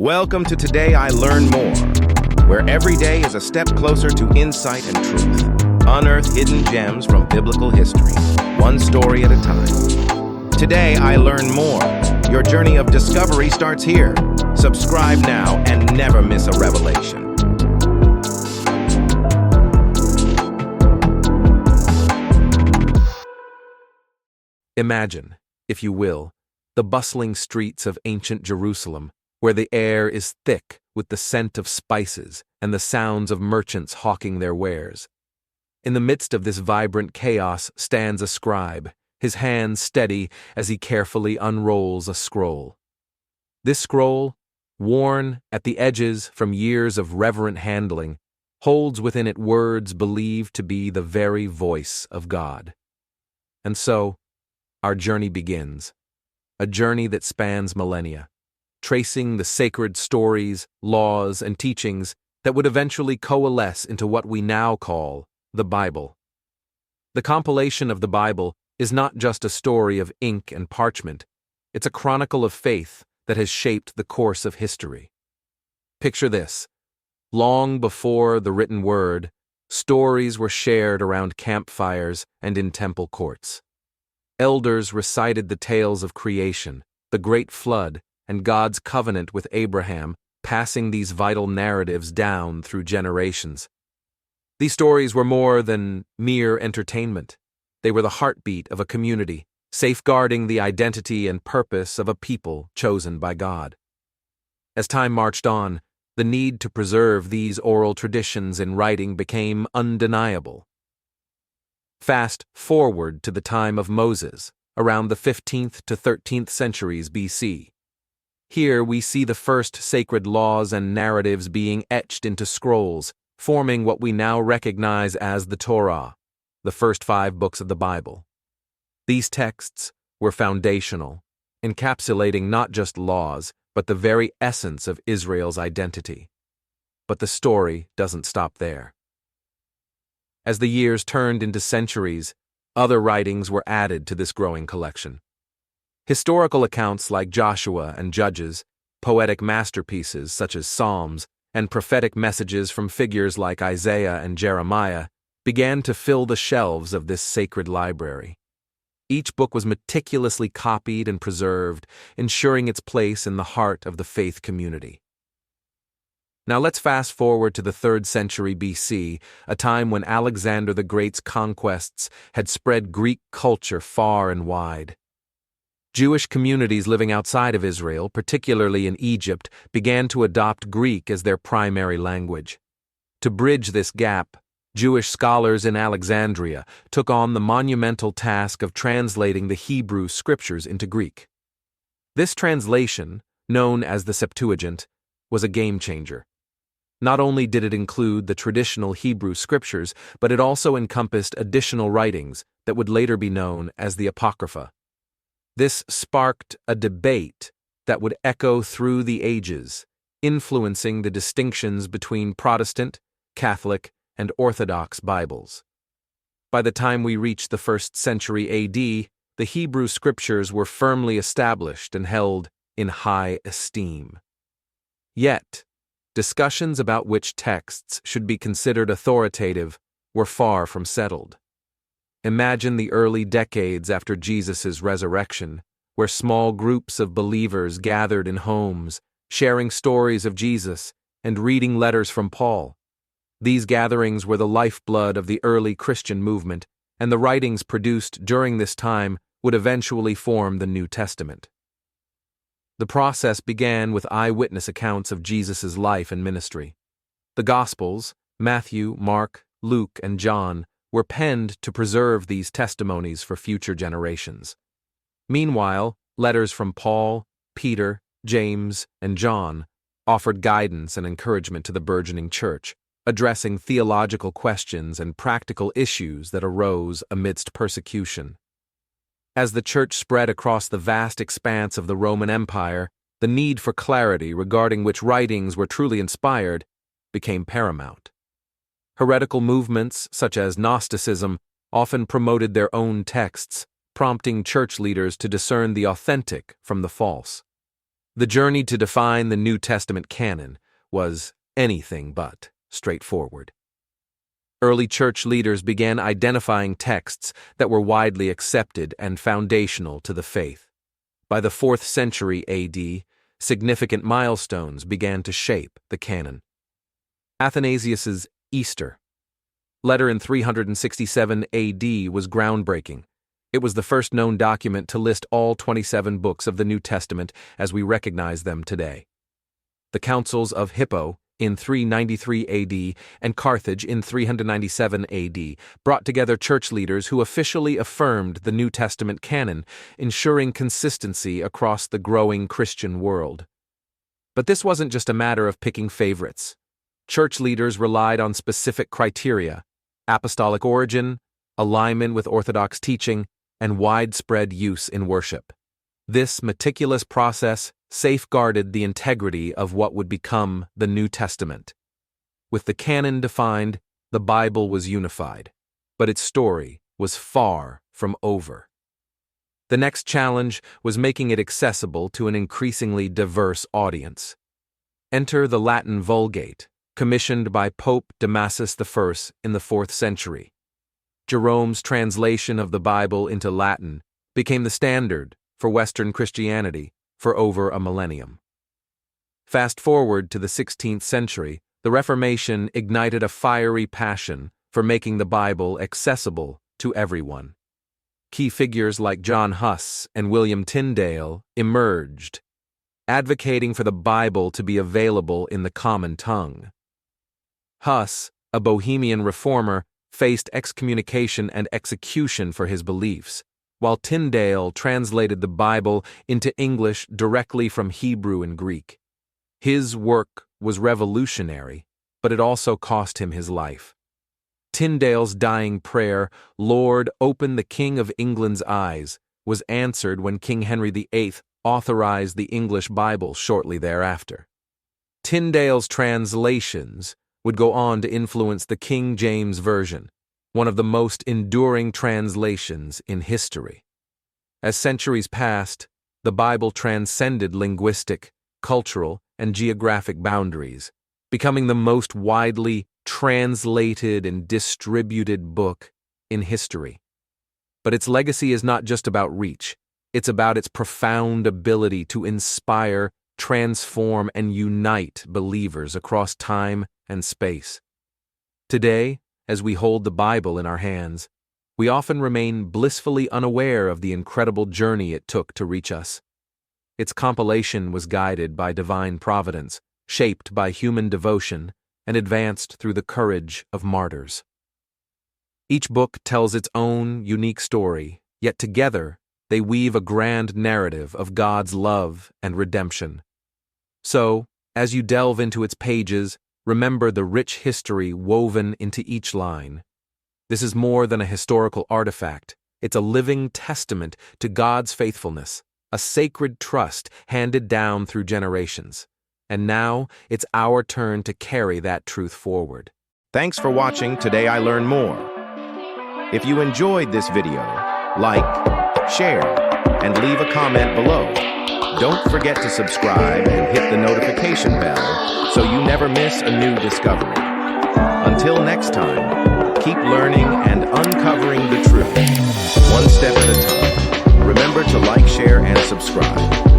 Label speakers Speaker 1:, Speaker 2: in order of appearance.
Speaker 1: Welcome to Today I Learn More, where every day is a step closer to insight and truth. Unearth hidden gems from biblical history, one story at a time. Today I Learn More. Your journey of discovery starts here. Subscribe now and never miss a revelation.
Speaker 2: Imagine, if you will, the bustling streets of ancient Jerusalem, where the air is thick with the scent of spices and the sounds of merchants hawking their wares. In the midst of this vibrant chaos stands a scribe, his hand steady as he carefully unrolls a scroll. This scroll, worn at the edges from years of reverent handling, holds within it words believed to be the very voice of God. And so, our journey begins, a journey that spans millennia, tracing the sacred stories, laws, and teachings that would eventually coalesce into what we now call the Bible. The compilation of the Bible is not just a story of ink and parchment, it's a chronicle of faith that has shaped the course of history. Picture this. Long before the written word, stories were shared around campfires and in temple courts. Elders recited the tales of creation, the great flood, and God's covenant with Abraham, passing these vital narratives down through generations. These stories were more than mere entertainment. They were the heartbeat of a community, safeguarding the identity and purpose of a people chosen by God. As time marched on, the need to preserve these oral traditions in writing became undeniable. Fast forward to the time of Moses, around the 15th to 13th centuries BC. Here we see the first sacred laws and narratives being etched into scrolls, forming what we now recognize as the Torah, the first 5 books of the Bible. These texts were foundational, encapsulating not just laws, but the very essence of Israel's identity. But the story doesn't stop there. As the years turned into centuries, other writings were added to this growing collection. Historical accounts like Joshua and Judges, poetic masterpieces such as Psalms, and prophetic messages from figures like Isaiah and Jeremiah began to fill the shelves of this sacred library. Each book was meticulously copied and preserved, ensuring its place in the heart of the faith community. Now let's fast forward to the 3rd century BC, a time when Alexander the Great's conquests had spread Greek culture far and wide. Jewish communities living outside of Israel, particularly in Egypt, began to adopt Greek as their primary language. To bridge this gap, Jewish scholars in Alexandria took on the monumental task of translating the Hebrew scriptures into Greek. This translation, known as the Septuagint, was a game-changer. Not only did it include the traditional Hebrew scriptures, but it also encompassed additional writings that would later be known as the Apocrypha. This sparked a debate that would echo through the ages, influencing the distinctions between Protestant, Catholic, and Orthodox Bibles. By the time we reached the 1st century AD, the Hebrew scriptures were firmly established and held in high esteem. Yet, discussions about which texts should be considered authoritative were far from settled. Imagine the early decades after Jesus' resurrection, where small groups of believers gathered in homes, sharing stories of Jesus and reading letters from Paul. These gatherings were the lifeblood of the early Christian movement, and the writings produced during this time would eventually form the New Testament. The process began with eyewitness accounts of Jesus' life and ministry. The Gospels, Matthew, Mark, Luke, and John, were penned to preserve these testimonies for future generations. Meanwhile, letters from Paul, Peter, James, and John offered guidance and encouragement to the burgeoning church, addressing theological questions and practical issues that arose amidst persecution. As the church spread across the vast expanse of the Roman Empire, the need for clarity regarding which writings were truly inspired became paramount. Heretical movements, such as Gnosticism, often promoted their own texts, prompting church leaders to discern the authentic from the false. The journey to define the New Testament canon was anything but straightforward. Early church leaders began identifying texts that were widely accepted and foundational to the faith. By the 4th century AD, significant milestones began to shape the canon. Athanasius's Easter letter in 367 AD was groundbreaking. It was the first known document to list all 27 books of the New Testament as we recognize them today. The councils of Hippo in 393 AD and Carthage in 397 AD brought together church leaders who officially affirmed the New Testament canon, ensuring consistency across the growing Christian world. But this wasn't just a matter of picking favorites. Church leaders relied on specific criteria: apostolic origin, alignment with Orthodox teaching, and widespread use in worship. This meticulous process safeguarded the integrity of what would become the New Testament. With the canon defined, the Bible was unified, but its story was far from over. The next challenge was making it accessible to an increasingly diverse audience. Enter the Latin Vulgate, commissioned by Pope Damasus I in the 4th century. Jerome's translation of the Bible into Latin became the standard for Western Christianity for over a millennium. Fast forward to the 16th century, the Reformation ignited a fiery passion for making the Bible accessible to everyone. Key figures like John Huss and William Tyndale emerged, advocating for the Bible to be available in the common tongue. Huss, a Bohemian reformer, faced excommunication and execution for his beliefs, while Tyndale translated the Bible into English directly from Hebrew and Greek. His work was revolutionary, but it also cost him his life. Tyndale's dying prayer, "Lord, open the King of England's eyes," was answered when King Henry VIII authorized the English Bible shortly thereafter. Tyndale's translations would go on to influence the King James Version, one of the most enduring translations in history. As centuries passed, the Bible transcended linguistic, cultural, and geographic boundaries, becoming the most widely translated and distributed book in history. But its legacy is not just about reach, it's about its profound ability to inspire, transform, and unite believers across time and space. Today, as we hold the Bible in our hands, we often remain blissfully unaware of the incredible journey it took to reach us. Its compilation was guided by divine providence, shaped by human devotion, and advanced through the courage of martyrs. Each book tells its own unique story, yet together they weave a grand narrative of God's love and redemption. So, as you delve into its pages, remember the rich history woven into each line. This is more than a historical artifact. It's a living testament to God's faithfulness, a sacred trust handed down through generations. And now, it's our turn to carry that truth forward.
Speaker 1: Thanks for watching Today I Learn More. If you enjoyed this video, like, share, and leave a comment below. Don't forget to subscribe and hit the notification bell so you never miss a new discovery. Until next time, keep learning and uncovering the truth, one step at a time. Remember to like, share, and subscribe.